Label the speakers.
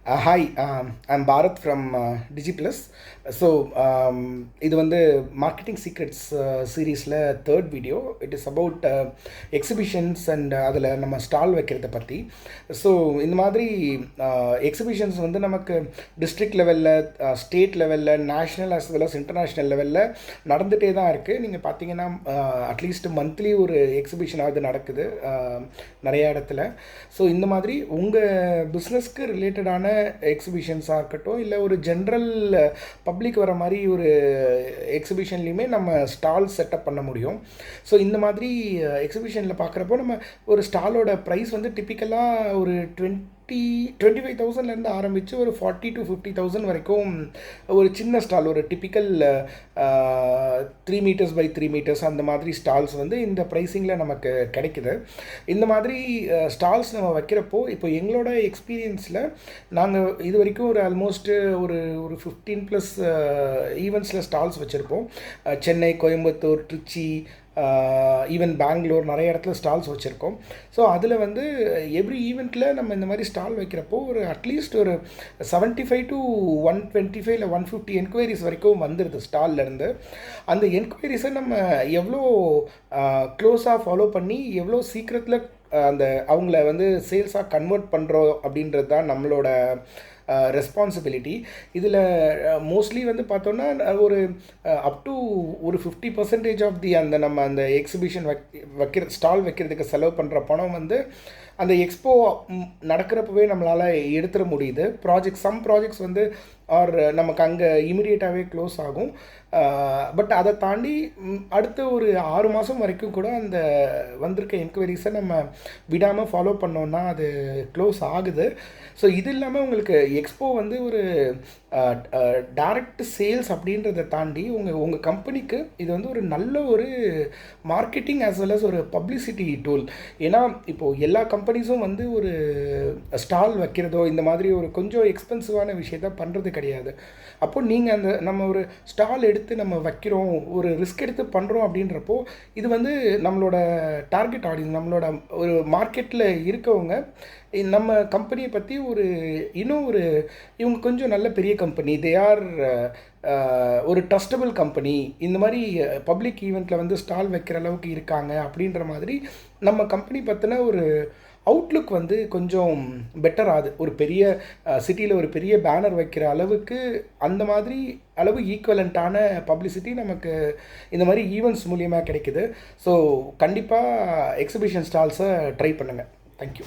Speaker 1: Hi, I'm Bharat from DigiPlus. இது வந்து marketing secrets சீரீஸில் third video. It is about exhibitions and அதில் நம்ம ஸ்டால் வைக்கிறத பற்றி. ஸோ இந்த மாதிரி எக்ஸிபிஷன்ஸ் வந்து நமக்கு டிஸ்ட்ரிக்ட் லெவலில், ஸ்டேட் லெவலில், national as well as international லெவலில் நடந்துகிட்டே தான் இருக்குது. நீங்கள் பார்த்தீங்கன்னா அட்லீஸ்ட் மந்த்லி ஒரு எக்ஸிபிஷனாவது நடக்குது நிறையா இடத்துல. ஸோ இந்த மாதிரி உங்கள் பிஸ்னஸ்க்கு ரிலேட்டடான எக்ஸிபிஷன்ஸாக இருக்கட்டும், இல்லை ஒரு ஜென்ரல் பப்ளிக் வர மாதிரி ஒரு எக்ஸிபிஷன்லேயுமே நம்ம ஸ்டால் செட்டப் பண்ண முடியும். ஸோ இந்த மாதிரி எக்ஸிபிஷனில் பார்க்குறப்போ நம்ம ஒரு ஸ்டாலோட ப்ரைஸ் வந்து டிப்பிக்கலாக ஒரு 25,000லேருந்து ஆரம்பித்து ஒரு 40 to 50,000 வரைக்கும் ஒரு சின்ன ஸ்டால், ஒரு டிப்பிக்கல் 3 meters by 3 meters அந்த மாதிரி ஸ்டால்ஸ் வந்து இந்த ப்ரைஸிங்கில் நமக்கு கிடைக்குது. இந்த மாதிரி ஸ்டால்ஸ் நம்ம வைக்கிறப்போ இப்போ எங்களோட எக்ஸ்பீரியன்ஸில் நாங்கள் இது வரைக்கும் ஒரு ஆல்மோஸ்ட்டு ஒரு 15+ ஈவெண்ட்ஸில் ஸ்டால்ஸ் வச்சுருப்போம். சென்னை, கோயம்புத்தூர், திருச்சி, ஈவன் பெங்களூர், நிறைய இடத்துல ஸ்டால்ஸ் வச்சுருக்கோம். ஸோ அதில் வந்து எவ்ரி ஈவெண்ட்டில் நம்ம இந்த மாதிரி ஸ்டால் வைக்கிறப்போ ஒரு அட்லீஸ்ட் ஒரு 75 to 125 இல்லை 150 என்கொயரிஸ் வரைக்கும் வந்துடுது ஸ்டால்லேருந்து. அந்த என்கொயரிஸை நம்ம எவ்வளோ க்ளோஸாக ஃபாலோ பண்ணி எவ்வளோ சீக்கிரத்தில் அந்த அவங்கள வந்து சேல்ஸாக கன்வெர்ட் பண்ணுறோம் அப்படின்றது தான் நம்மளோட ரெஸ்பான்சிபிலிட்டி. இதில் மோஸ்ட்லி வந்து பார்த்தோன்னா ஒரு அப் டு ஒரு 50% ஆஃப் அந்த நம்ம அந்த எக்ஸிபிஷன் வைக்கிற ஸ்டால் வைக்கிறதுக்கு செலவு பண்ணுற பணம் வந்து அந்த எக்ஸ்போ நடக்கிறப்பவே நம்மளால் எடுத்துட முடியுது. சம் ப்ராஜெக்ட்ஸ் வந்து நமக்கு அங்கே இமிடியேட்டாகவே க்ளோஸ் ஆகும். பட் அதை தாண்டி அடுத்த ஒரு 6 மாதம் வரைக்கும் கூட அந்த வந்திருக்க என்கொயரிஸை நம்ம விடாமல் ஃபாலோ பண்ணோன்னா அது க்ளோஸ் ஆகுது. ஸோ இது இல்லாமல் உங்களுக்கு எக்ஸ்போ வந்து ஒரு டைரக்ட் சேல்ஸ் அப்படின்றத தாண்டி உங்கள் கம்பெனிக்கு இது வந்து ஒரு நல்ல ஒரு மார்க்கெட்டிங் ஆஸ் வெல் அஸ் ஒரு பப்ளிசிட்டி டூல். ஏன்னா இப்போது எல்லா கம்பெனிஸும் வந்து ஒரு ஸ்டால் வைக்கிறதோ இந்த மாதிரி ஒரு கொஞ்சம் எக்ஸ்பென்சிவான விஷயத்த பண்ணுறது கிடையாது. அப்போது நீங்கள் நம்ம ஒரு ஸ்டால் எடுத்து நம்ம வைக்கிறோம், ஒரு ரிஸ்க் எடுத்து பண்ணுறோம் அப்படின்றப்போ இது வந்து நம்மளோட டார்கெட் ஆடியன்ஸ், நம்மளோட ஒரு மார்க்கெட்டில் இருக்கவங்க நம்ம கம்பெனியை பற்றி இன்னும் இவங்க கொஞ்சம் நல்ல பெரிய கம்பெனி, தே ஆர் ஒரு ட்ரஸ்டபிள் கம்பெனி, இந்த மாதிரி பப்ளிக் ஈவெண்ட்டில் வந்து ஸ்டால் வைக்கிற அளவுக்கு இருக்காங்க அப்படின்ற மாதிரி நம்ம கம்பெனி பற்றின ஒரு அவுட்லுக் வந்து கொஞ்சம் பெட்டர் ஆகுது. ஒரு பெரிய சிட்டியில் ஒரு பெரிய பேனர் வைக்கிற அளவுக்கு அந்த மாதிரி அளவு ஈக்குவலண்ட்டான பப்ளிசிட்டி நமக்கு இந்த மாதிரி ஈவெண்ட்ஸ் மூலியமாக கிடைக்குது. ஸோ கண்டிப்பாக எக்ஸிபிஷன் ஸ்டால்ஸை ட்ரை பண்ணுங்கள். தேங்க்யூ.